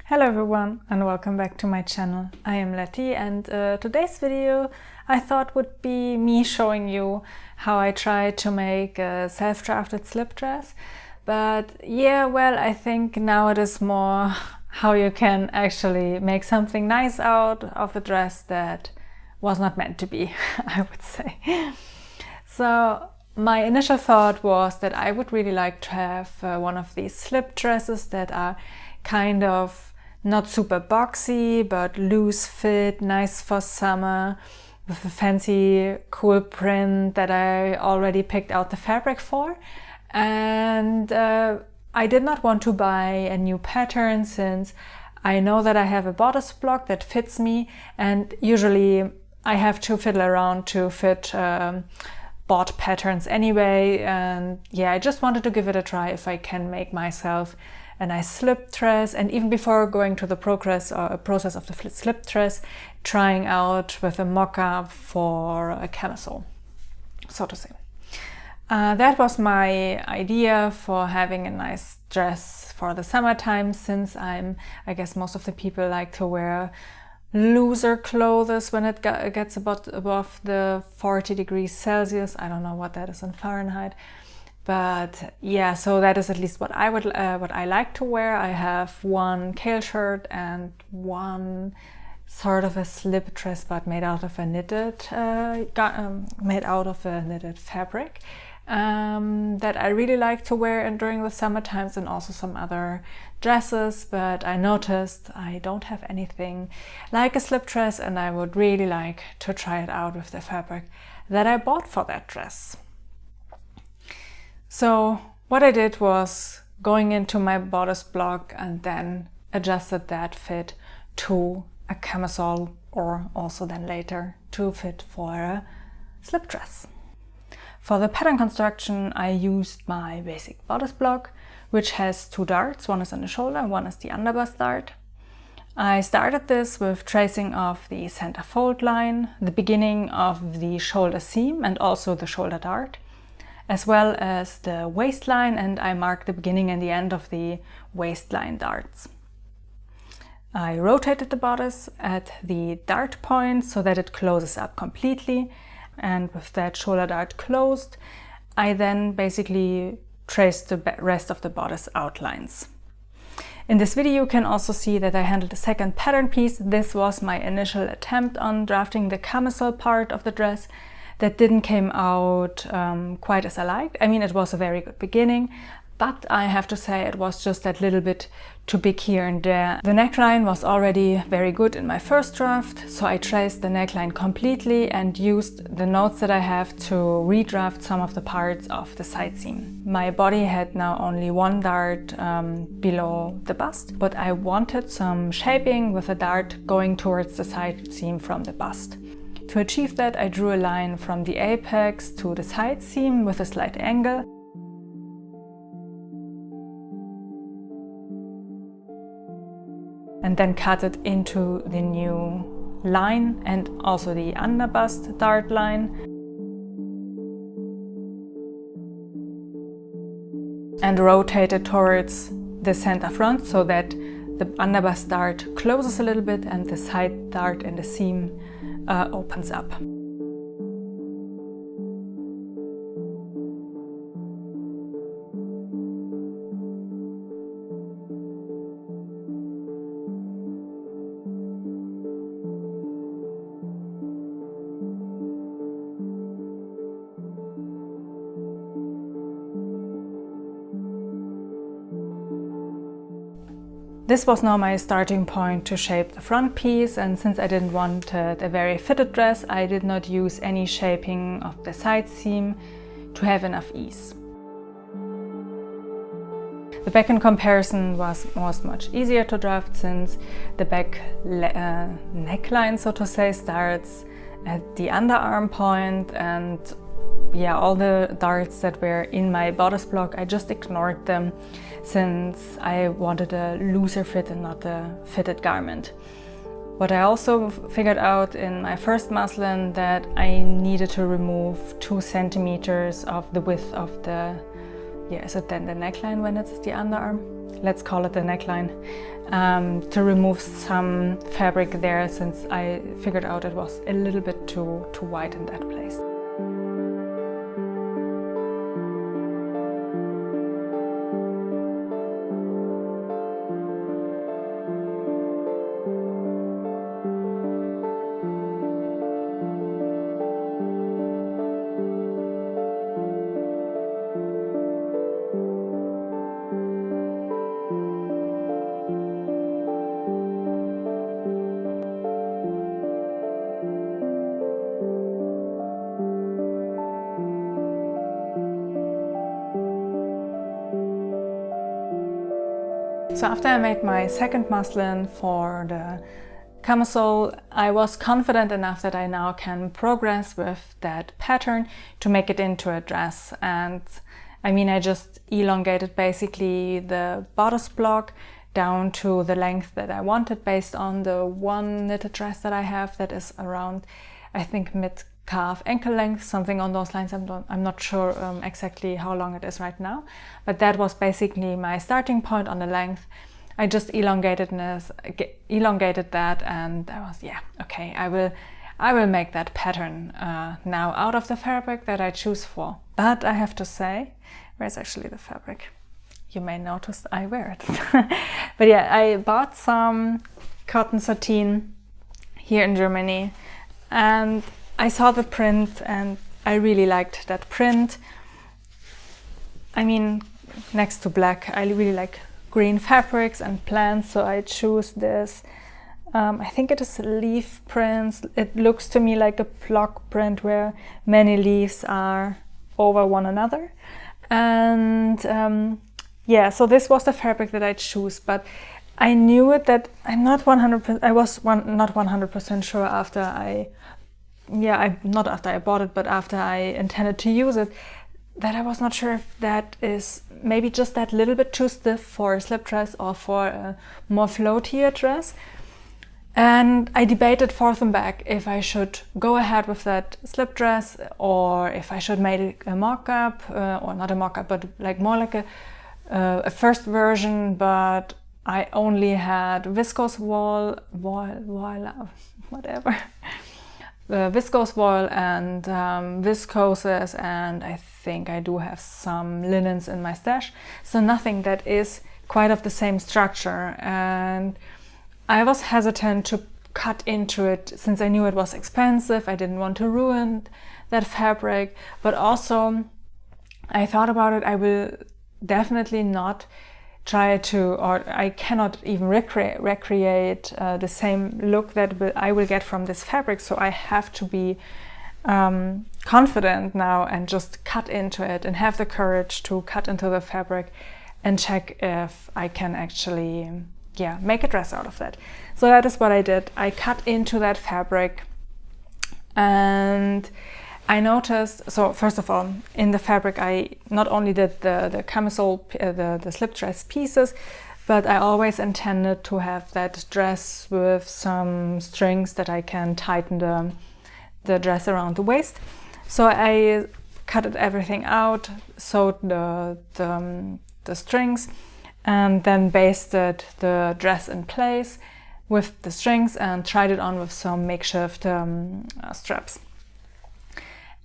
Hello everyone and welcome back to my channel. I am Letty and today's video I thought would be me showing you how I try to make a self-drafted slip dress. But yeah, well, I think now it is more how you can actually make something nice out of a dress that was not meant to be, I would say. So my initial thought was that I would really like to have one of these slip dresses that are kind of not super boxy, but loose fit, nice for summer, with a fancy, cool print that I already picked out the fabric for. And I did not want to buy a new pattern since I know that I have a bodice block that fits me, and usually I have to fiddle around to fit bought patterns anyway. And yeah, I just wanted to give it a try if I can make myself a nice slip dress, and even before going to the process of the slip dress, trying out with a mock-up for a camisole, so to say. That was my idea for having a nice dress for the summertime, since I guess most of the people like to wear looser clothes when it gets above the 40 degrees Celsius. I don't know what that is in Fahrenheit. But yeah, so that is at least what I like to wear. I have one kale shirt and one sort of a slip dress, but made out of a knitted fabric that I really like to wear during the summer times, and also some other dresses. But I noticed I don't have anything like a slip dress, and I would really like to try it out with the fabric that I bought for that dress. So what I did was going into my bodice block and then adjusted that fit to a camisole, or also then later to fit for a slip dress. For the pattern construction, I used my basic bodice block, which has two darts. One is on the shoulder and one is the underbust dart. I started this with tracing off the center fold line, the beginning of the shoulder seam and also the shoulder dart, as well as the waistline, and I marked the beginning and the end of the waistline darts. I rotated the bodice at the dart point so that it closes up completely, and with that shoulder dart closed, I then basically traced the rest of the bodice outlines. In this video you can also see that I handled the second pattern piece. This was my initial attempt on drafting the camisole part of the dress. That didn't came out quite as I liked. I mean, it was a very good beginning, but I have to say it was just that little bit too big here and there. The neckline was already very good in my first draft, so I traced the neckline completely and used the notes that I have to redraft some of the parts of the side seam. My body had now only one dart below the bust, but I wanted some shaping with a dart going towards the side seam from the bust. To achieve that, I drew a line from the apex to the side seam with a slight angle. And then cut it into the new line and also the underbust dart line. And rotate it towards the center front so that the underbust dart closes a little bit and the side dart in the seam opens up. This was now my starting point to shape the front piece, and since I didn't want a very fitted dress, I did not use any shaping of the side seam to have enough ease. The back in comparison was much easier to draft, since the back neckline, so to say, starts at the underarm point, and yeah, all the darts that were in my bodice block, I just ignored them, since I wanted a looser fit and not a fitted garment. What I also figured out in my first muslin, that I needed to remove 2 centimeters of the width of the yeah, is it then the neckline when it's the underarm? Let's call it the neckline, to remove some fabric there, since I figured out it was a little bit too wide in that place. So after I made my second muslin for the camisole, I was confident enough that I now can progress with that pattern to make it into a dress. And I mean, I just elongated basically the bodice block down to the length that I wanted based on the one knitted dress that I have that is around, I think, mid-calf ankle length, something on those lines. I'm not sure exactly how long it is right now, but that was basically my starting point on the length. I just elongated that, and I was, yeah, okay, I will make that pattern now out of the fabric that I choose for. But I have to say, where's actually the fabric? You may notice I wear it. But yeah, I bought some cotton sateen here in Germany, and I saw the print and I really liked that print. I mean, next to black, I really like green fabrics and plants, so I choose this. I think it is leaf prints. It looks to me like a block print where many leaves are over one another. And yeah, so this was the fabric that I choose, but I knew it that I'm not 100%, not 100% sure after not after I bought it, but after I intended to use it, that I was not sure if that is maybe just that little bit too stiff for a slip dress or for a more floatier dress. And I debated forth and back if I should go ahead with that slip dress or if I should make a mock-up, or not a mock-up, but like more like a first version, but I only had viscose viscose wool and viscoses, and I think I do have some linens in my stash, so nothing that is quite of the same structure. And I was hesitant to cut into it since I knew it was expensive. I didn't want to ruin that fabric, but also I thought about it. I will definitely not try to, or I cannot even recreate the same look that I will get from this fabric. So I have to be confident now and just cut into it and have the courage to cut into the fabric and check if I can actually, yeah, make a dress out of that. So that is what I did. I cut into that fabric, and I noticed, so first of all, in the fabric, I not only did the camisole, the slip dress pieces, but I always intended to have that dress with some strings that I can tighten the dress around the waist. So I cut everything out, sewed the strings, and then basted the dress in place with the strings and tried it on with some makeshift straps.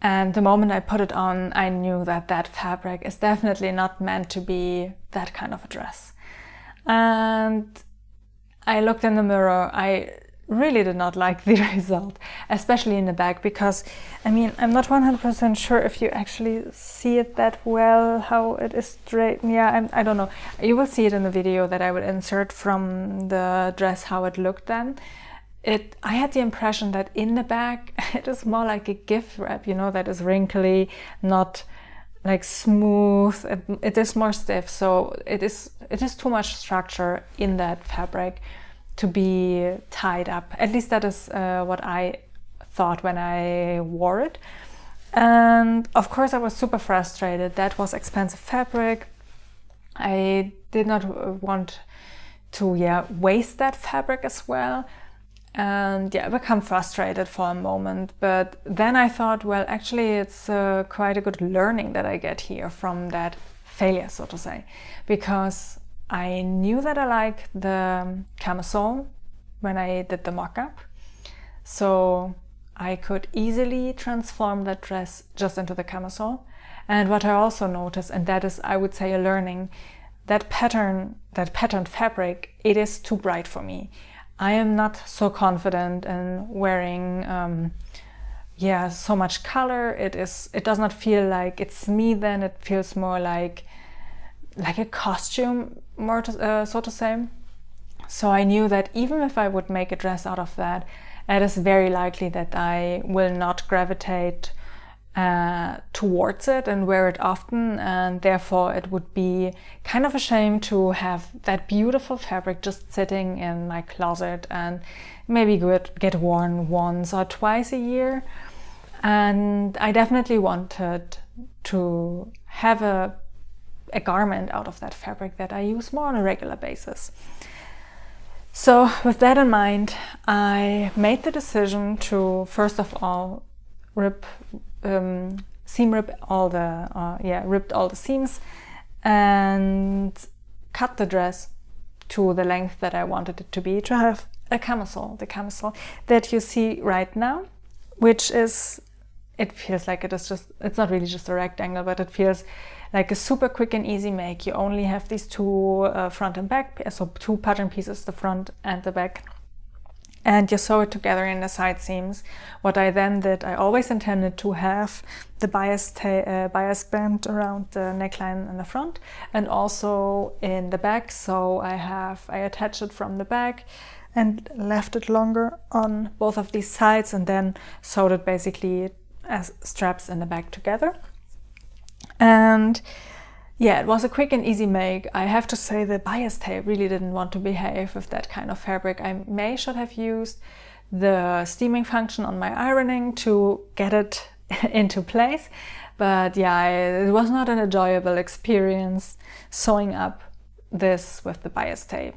And the moment I put it on, I knew that that fabric is definitely not meant to be that kind of a dress. And I looked in the mirror. I really did not like the result, especially in the back, because I mean, I'm not 100% sure if you actually see it that well, how it is straight. Yeah, I don't know. You will see it in the video that I will insert from the dress, how it looked then. I had the impression that in the back it is more like a gift wrap, you know, that is wrinkly, not like smooth. It is more stiff, so it is too much structure in that fabric to be tied up. At least that is what I thought when I wore it. And of course I was super frustrated. That was expensive fabric. I did not want to waste that fabric as well. And I become frustrated for a moment, but then I thought, well, actually it's quite a good learning that I get here from that failure, so to say, because I knew that I liked the camisole when I did the mock-up, so I could easily transform that dress just into the camisole. And what I also noticed, and that is, I would say, a learning, that patterned fabric, it is too bright for me. I am not so confident in wearing so much color. It does not feel like it's me then. It feels more like a costume, more so to say. So I knew that even if I would make a dress out of that, it is very likely that I will not gravitate towards it and wear it often, and therefore it would be kind of a shame to have that beautiful fabric just sitting in my closet and maybe get worn once or twice a year. And I definitely wanted to have a garment out of that fabric that I use more on a regular basis. So with that in mind, I made the decision to first of all ripped all the seams and cut the dress to the length that I wanted it to be, to have a camisole, the camisole that you see right now, which is, it feels like it's not really just a rectangle, but it feels like a super quick and easy make. You only have these two front and back, so two pattern pieces, the front and the back, and you sew it together in the side seams. What I then did, I always intended to have the bias band around the neckline in the front and also in the back. So I attached it from the back and left it longer on both of these sides, and then sewed it basically as straps in the back together. And yeah, it was a quick and easy make. I have to say the bias tape really didn't want to behave with that kind of fabric. I should have used the steaming function on my ironing to get it into place. But yeah, it was not an enjoyable experience sewing up this with the bias tape.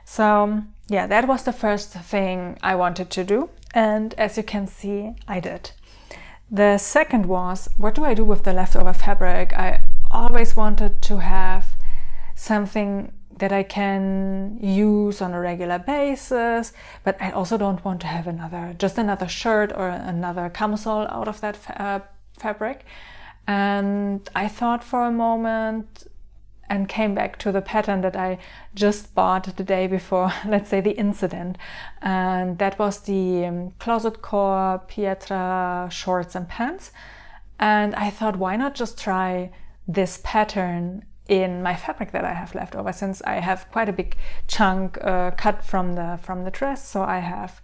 So yeah, that was the first thing I wanted to do. And as you can see, I did. The second was, what do I do with the leftover fabric? I always wanted to have something that I can use on a regular basis, but I also don't want to have another shirt or another camisole out of that fabric. And I thought for a moment and came back to the pattern that I just bought the day before, let's say, the incident. And that was the closet core Pietra shorts and pants. And I thought, why not just try this pattern in my fabric that I have left over, since I have quite a big chunk cut from the dress. So I have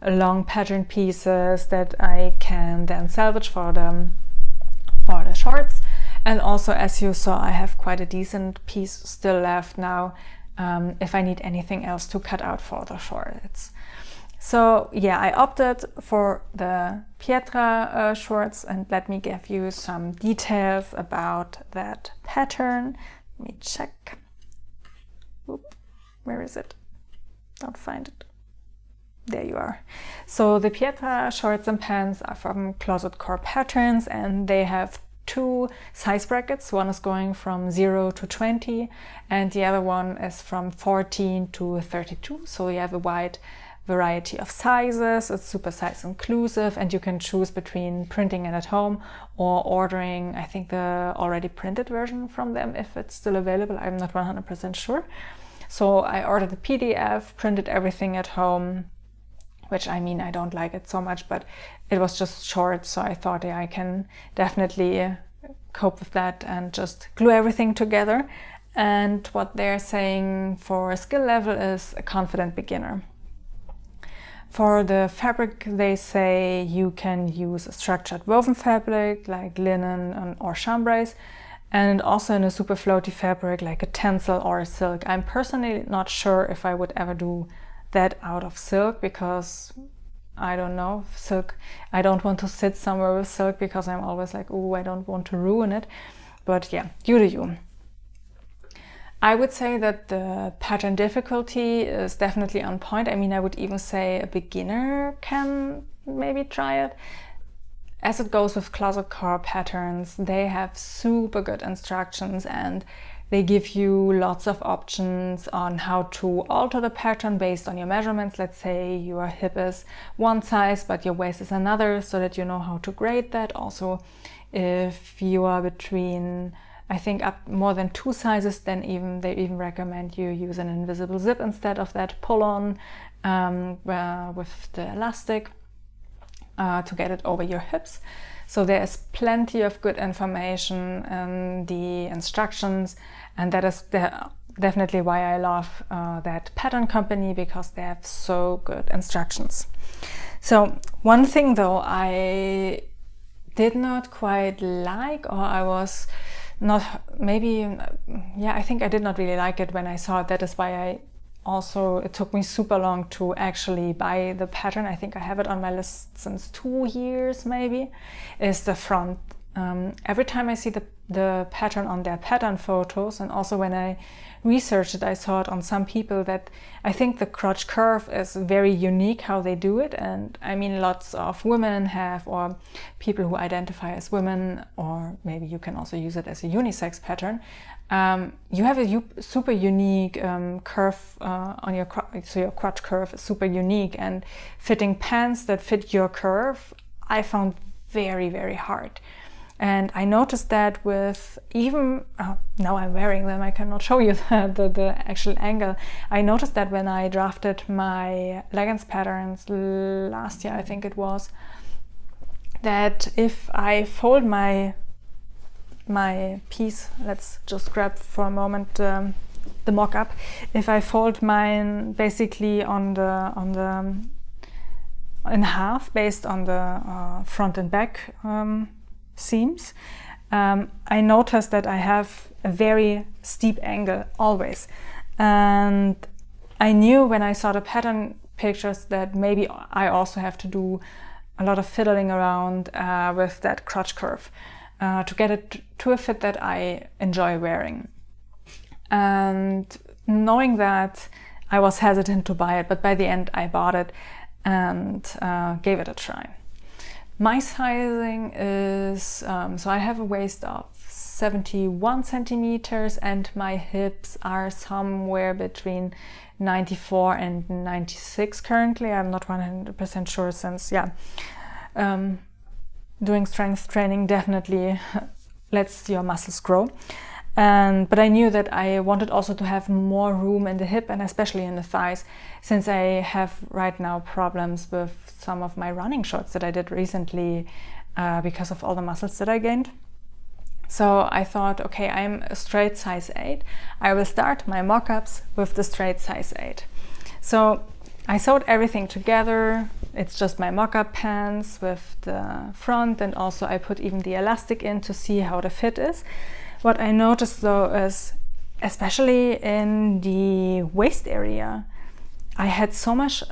long pattern pieces that I can then salvage for the shorts. And also, as you saw, I have quite a decent piece still left now if I need anything else to cut out for the shorts. So yeah, I opted for the Pietra shorts, and let me give you some details about that pattern. Let me check. Oop, where is it? Don't find it. There you are. So the Pietra shorts and pants are from Closet Core Patterns, and they have two size brackets. One is going from 0 to 20 and the other one is from 14 to 32. So you have a wide variety of sizes. It's super size inclusive, and you can choose between printing it at home or ordering, I think, the already printed version from them if it's still available. I'm not 100% sure. So I ordered the PDF, printed everything at home, which, I mean, I don't like it so much, but it was just short, so I thought, yeah, I can definitely cope with that and just glue everything together. And what they're saying for a skill level is a confident beginner. For the fabric, they say you can use a structured woven fabric like linen or chambray, and also in a super floaty fabric like a tencel or a silk. I'm personally not sure if I would ever do that out of silk, because I don't know, silk, I don't want to sit somewhere with silk because I'm always like, oh, I don't want to ruin it. But yeah, you do you. I would say that the pattern difficulty is definitely on point. I mean, I would even say a beginner can maybe try it. as it goes with closet core patterns, they have super good instructions, and they give you lots of options on how to alter the pattern based on your measurements. Let's say your hip is one size but your waist is another, so that you know how to grade that. Also, if you are between, I think, up more than 2 sizes, then they even recommend you use an invisible zip instead of that pull-on with the elastic to get it over your hips. So there's plenty of good information in the instructions, and that is definitely why I love that pattern company, because they have so good instructions. So one thing though I did not quite like, or I was not, I think I did not really like it when I saw it. That is why it took me super long to actually buy the pattern. I think I have it on my list since 2 years maybe, is the front. Every time I see the pattern on their pattern photos, and also when I researched it, I saw it on some people, that I think the crotch curve is very unique how they do it. And I mean, lots of women have, or people who identify as women, or maybe you can also use it as a unisex pattern. You have a super unique curve on your crotch, so your crotch curve is super unique, and fitting pants that fit your curve I found very, very hard. And I noticed that with even, now I'm wearing them, I cannot show you the actual angle. I noticed that when I drafted my leggings patterns last year, I think it was, that if I fold my piece, let's just grab for a moment the mock-up. If I fold mine basically in half based on the front and back seams, I noticed that I have a very steep angle always. And I knew when I saw the pattern pictures that maybe I also have to do a lot of fiddling around with that crotch curve to get it to a fit that I enjoy wearing. And knowing that, I was hesitant to buy it, but by the end I bought it and gave it a try. My sizing is, so I have a waist of 71 centimeters and my hips are somewhere between 94 and 96 currently. I'm not 100% sure, since doing strength training definitely lets your muscles grow. But I knew that I wanted also to have more room in the hip and especially in the thighs, since I have right now problems with some of my running shorts that I did recently because of all the muscles that I gained. So I thought, okay, I'm a straight size 8. I will start my mock-ups with the straight size 8. So I sewed everything together. It's just my mock-up pants with the front, and also I put even the elastic in to see how the fit is. What I noticed though is, especially in the waist area, I had so much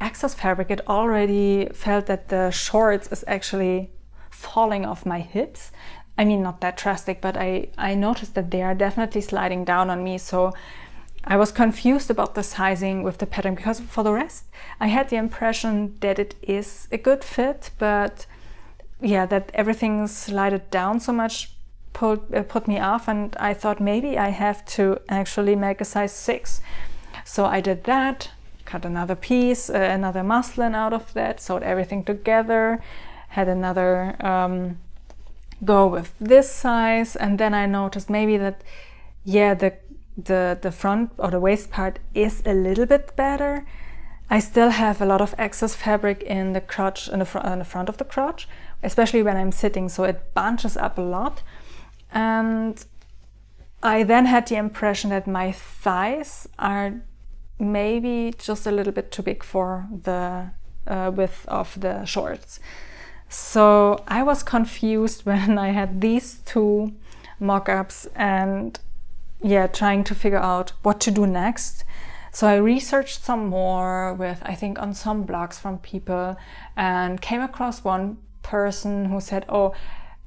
excess fabric. It already felt that the shorts is actually falling off my hips. I mean, not that drastic, but I noticed that they are definitely sliding down on me. So I was confused about the sizing with the pattern, because for the rest, I had the impression that it is a good fit, but yeah, that everything slided down so much put me off, and I thought maybe I have to actually make a size 6. So I did that, cut another piece, another muslin out of that, sewed everything together, had another go with this size, and then I noticed maybe that the front or the waist part is a little bit better. I still have a lot of excess fabric in the crotch, in the front of the crotch, especially when I'm sitting, so it bunches up a lot. And I then had the impression that my thighs are maybe just a little bit too big for the width of the shorts. So I was confused when I had these two mock-ups and trying to figure out what to do next. So I researched some more with, I think, on some blogs from people, and came across one person who said, oh,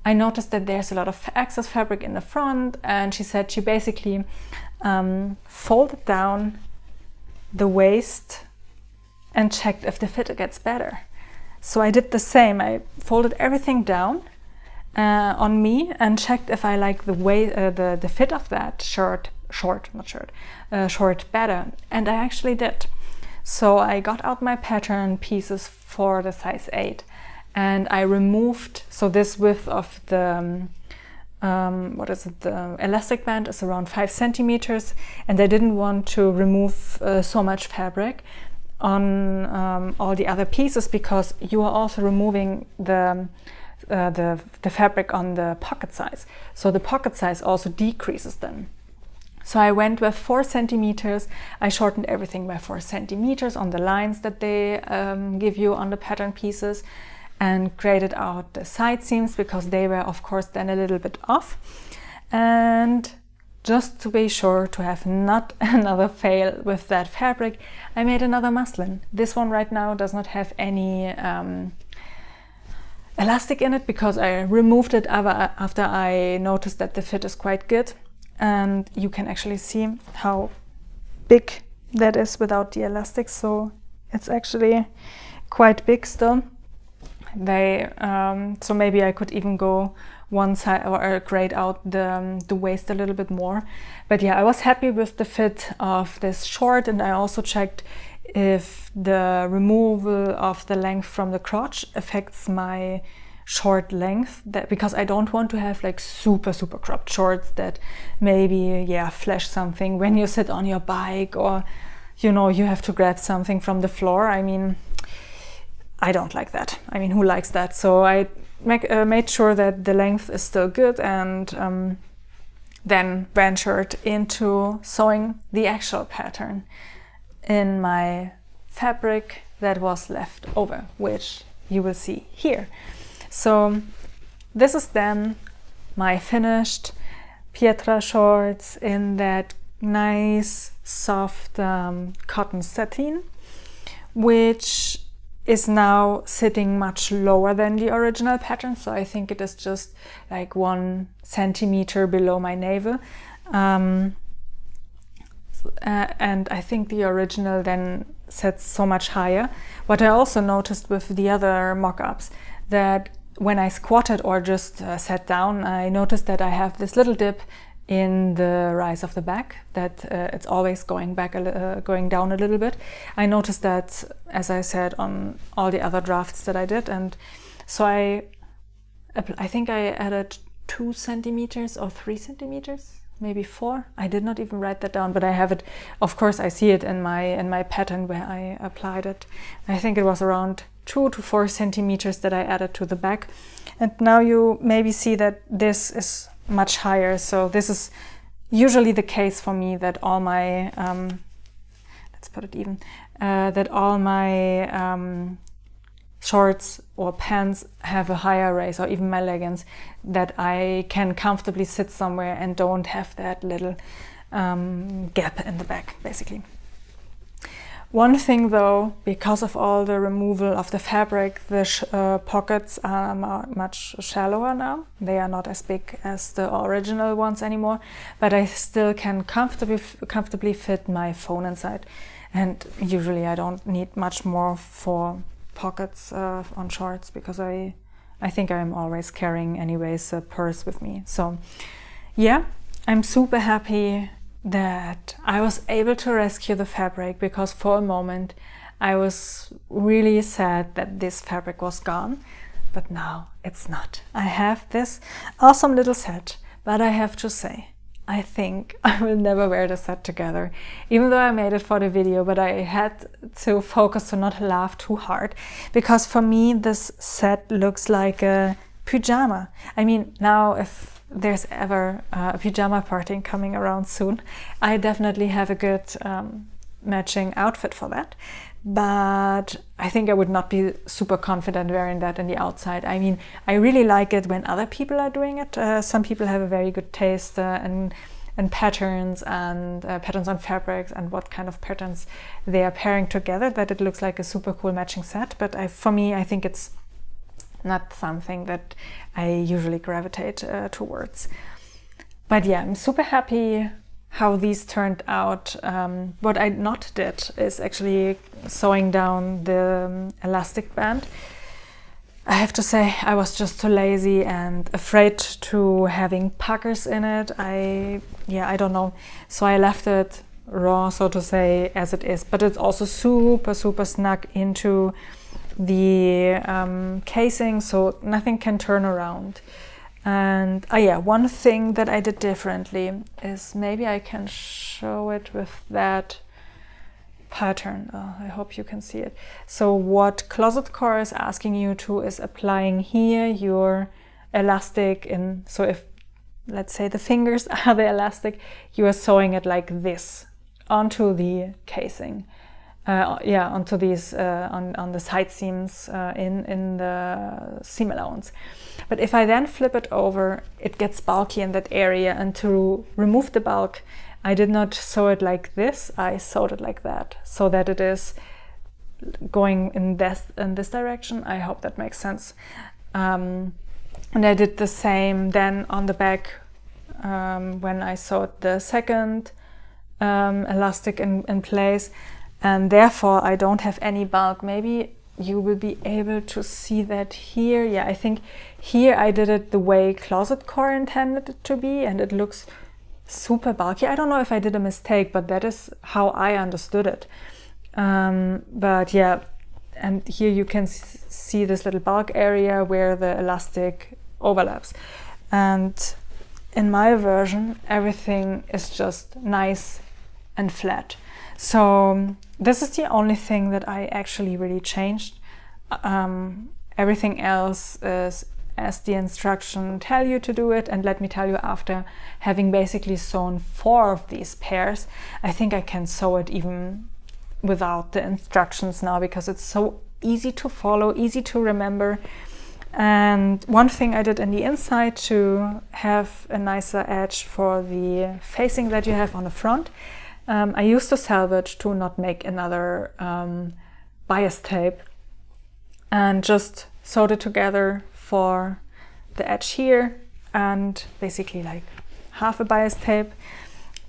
I noticed that there's a lot of excess fabric in the front, and she said she basically folded down the waist and checked if the fit gets better. So I did the same. I folded everything down on me and checked if I like the way the fit of that short better, and I actually did. So I got out my pattern pieces for the size 8, and I removed, so this width of the the elastic band is around 5 centimeters, and I didn't want to remove so much fabric on all the other pieces, because you are also removing the fabric on the pocket size. So the pocket size also decreases then. So I went with 4 centimeters. I shortened everything by 4 centimeters on the lines that they give you on the pattern pieces, and graded out the side seams because they were of course then a little bit off. And just to be sure to have not another fail with that fabric, I made another muslin. This one right now does not have any elastic in it because I removed it after I noticed that the fit is quite good. And you can actually see how big that is without the elastic, so it's actually quite big still. So maybe I could even go one side or grade out the waist a little bit more. But yeah, I was happy with the fit of this short, and I also checked if the removal of the length from the crotch affects my short length, because I don't want to have like super cropped shorts that maybe flash something when you sit on your bike, or you have to grab something from the floor. I mean, I don't like that. I mean, who likes that? So I made sure that the length is still good, and then ventured into sewing the actual pattern in my fabric that was left over, which you will see here. So this is then my finished Pietra shorts in that nice soft cotton satin, which is now sitting much lower than the original pattern. So I think it is just like 1 centimeter below my navel. And I think the original then sits so much higher. What I also noticed with the other mock-ups, that when I squatted or just sat down, I noticed that I have this little dip in the rise of the back, that it's always going down a little bit. I noticed that, as I said, on all the other drafts that I did, and so I think I added 2 centimeters or 3 centimeters, maybe 4. I did not even write that down, but I have it. Of course, I see it in my pattern where I applied it. I think it was around 2 to 4 centimeters that I added to the back, and now you maybe see that this is much higher. So this is usually the case for me, that all my shorts or pants have a higher raise, or even my leggings, that I can comfortably sit somewhere and don't have that little gap in the back, basically. One thing though, because of all the removal of the fabric, the pockets are much shallower now. They are not as big as the original ones anymore, but I still can comfortably fit my phone inside. And usually I don't need much more for pockets on shorts, because I think I'm always carrying anyways a purse with me. So yeah, I'm super happy that I was able to rescue the fabric, because for a moment I was really sad that this fabric was gone, but now it's not. I have this awesome little set, but I have to say, I think I will never wear the set together, even though I made it for the video. But I had to focus to not laugh too hard, because for me this set looks like a pyjama. I mean, now if there's ever a pyjama party coming around soon, I definitely have a good matching outfit for that. But I think I would not be super confident wearing that in the outside. I mean, I really like it when other people are doing it. Some people have a very good taste in patterns and patterns on fabrics and what kind of patterns they are pairing together, that it looks like a super cool matching set. But for me, I think it's not something that I usually gravitate towards. But yeah, I'm super happy how these turned out. What I not did is actually sewing down the elastic band, I have to say I was just too lazy and afraid to having puckers in it. I don't know. So I left it raw, so to say, as it is. But it's also super, super snug into the casing, so nothing can turn around. And one thing that I did differently is, maybe I can show it with that pattern. I hope you can see it. So what Closet Core is asking you to is applying here your elastic in. So if, let's say, the fingers are the elastic, you are sewing it like this onto the casing. Onto these on the side seams in the seam allowance. But if I then flip it over, it gets bulky in that area, and to remove the bulk, I did not sew it like this, I sewed it like that, so that it is going in this direction. I hope that makes sense. And I did the same then on the back when I sewed the second elastic in place, and therefore I don't have any bulk. Maybe you will be able to see that here. Yeah, I think here I did it the way Closet Core intended it to be, and it looks super bulky. I don't know if I did a mistake, but that is how I understood it. But yeah, and here you can see this little bulk area where the elastic overlaps. And in my version, everything is just nice and flat. So this is the only thing that I actually really changed. Everything else is as the instruction tell you to do it. And let me tell you, after having basically sewn 4 of these pairs, I think I can sew it even without the instructions now, because it's so easy to follow, easy to remember. And one thing I did in the inside to have a nicer edge for the facing that you have on the front, I used the salvage to not make another bias tape, and just sewed it together for the edge here, and basically like half a bias tape.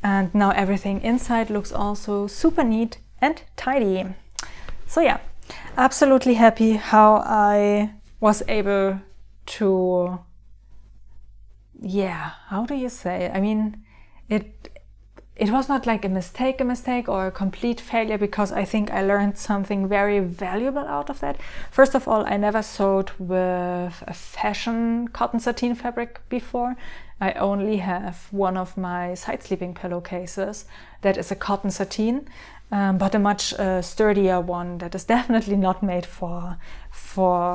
And now everything inside looks also super neat and tidy. So yeah, absolutely happy how I was able to, how do you say? I mean, it was not like a mistake or a complete failure, because I think I learned something very valuable out of that. First of all, I never sewed with a fashion cotton sateen fabric before. I only have one of my side sleeping pillowcases that is a cotton sateen, but a much sturdier one that is definitely not made for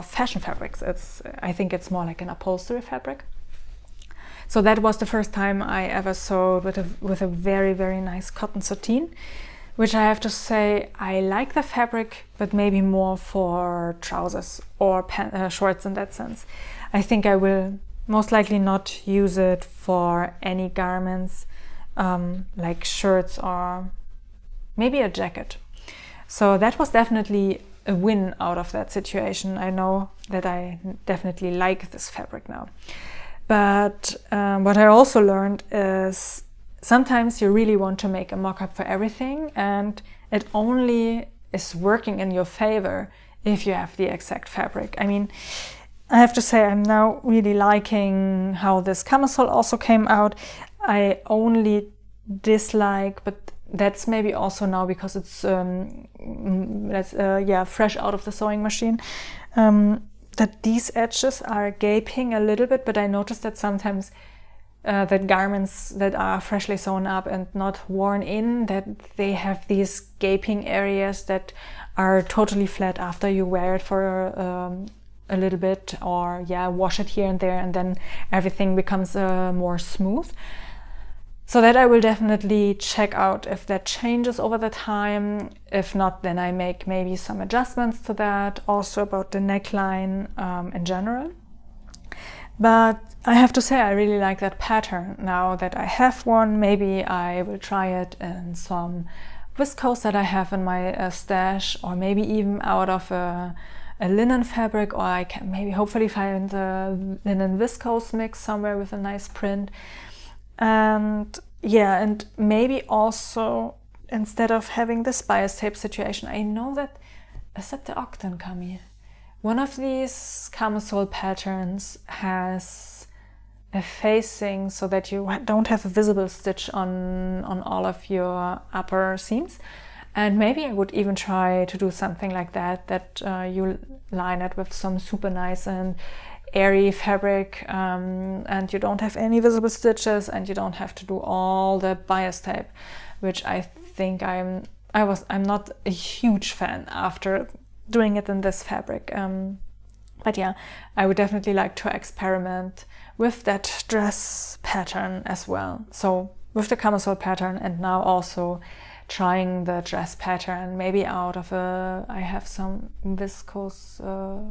fashion fabrics. I think it's more like an upholstery fabric. So that was the first time I ever sewed with a very, very nice cotton sateen, which I have to say I like the fabric, but maybe more for trousers or shorts in that sense. I think I will most likely not use it for any garments, like shirts or maybe a jacket. So that was definitely a win out of that situation. I know that I definitely like this fabric now. But what I also learned is sometimes you really want to make a mock-up for everything, and it only is working in your favor if you have the exact fabric. I mean, I have to say I'm now really liking how this camisole also came out. I only dislike, but that's maybe also now because it's fresh out of the sewing machine, that these edges are gaping a little bit. But I noticed that sometimes that garments that are freshly sewn up and not worn in, that they have these gaping areas that are totally flat after you wear it for a little bit, or wash it here and there, and then everything becomes more smooth. So that I will definitely check out if that changes over the time. If not, then I make maybe some adjustments to that, also about the neckline in general. But I have to say I really like that pattern. Now that I have one, maybe I will try it in some viscose that I have in my stash, or maybe even out of a linen fabric, or I can maybe hopefully find a linen viscose mix somewhere with a nice print. And maybe also, instead of having this bias tape situation, I know that, is that the Octane Cami? One of these camisole patterns has a facing so that you don't have a visible stitch on all of your upper seams. And maybe I would even try to do something like that, you line it with some super nice and airy fabric, and you don't have any visible stitches, and you don't have to do all the bias tape, which I think I'm not a huge fan after doing it in this fabric. But yeah, I would definitely like to experiment with that dress pattern as well. So with the camisole pattern, and now also trying the dress pattern, maybe out of I have some viscose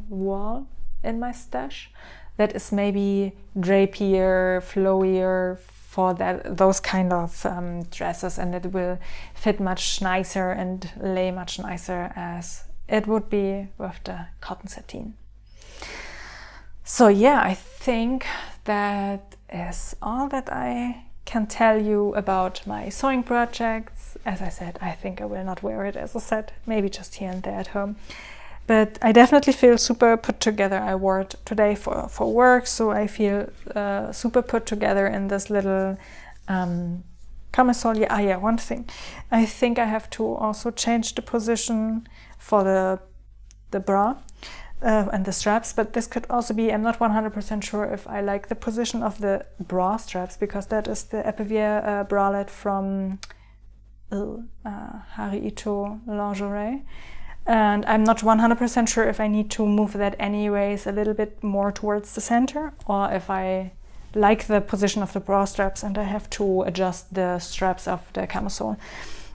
wool in my stash that is maybe drapier, flowier for those kind of dresses, and it will fit much nicer and lay much nicer as it would be with the cotton sateen. So yeah, I think that is all that I can tell you about my sewing projects. As I said, I think I will not wear it as a set, maybe just here and there at home. But I definitely feel super put together. I wore it today for work, so I feel super put together in this little camisole. Yeah, one thing. I think I have to also change the position for the bra and the straps, but this could also be, I'm not 100% sure if I like the position of the bra straps, because that is the Epivier bralette from Hari Ito lingerie. And I'm not 100% sure if I need to move that anyways a little bit more towards the center, or if I like the position of the bra straps and I have to adjust the straps of the camisole.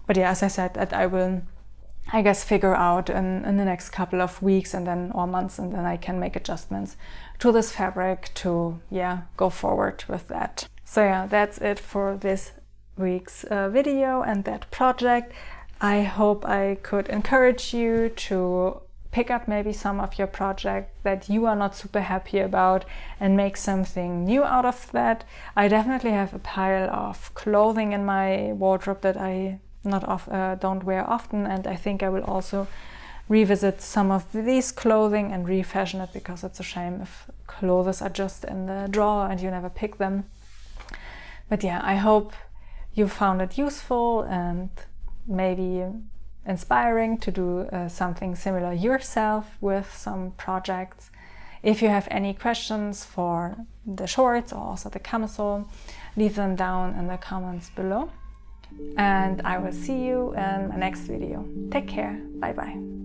But yeah, as I said, that I will, I guess, figure out in the next couple of weeks or months, and then I can make adjustments to this fabric to, yeah, go forward with that. So yeah, that's it for this week's video and that project. I hope I could encourage you to pick up maybe some of your projects that you are not super happy about and make something new out of that. I definitely have a pile of clothing in my wardrobe that I don't wear often, and I think I will also revisit some of these clothing and refashion it, because it's a shame if clothes are just in the drawer and you never pick them. But yeah, I hope you found it useful and maybe inspiring to do something similar yourself with some projects. If you have any questions for the shorts or also the camisole, leave them down in the comments below. And I will see you in my next video. Take care. Bye bye.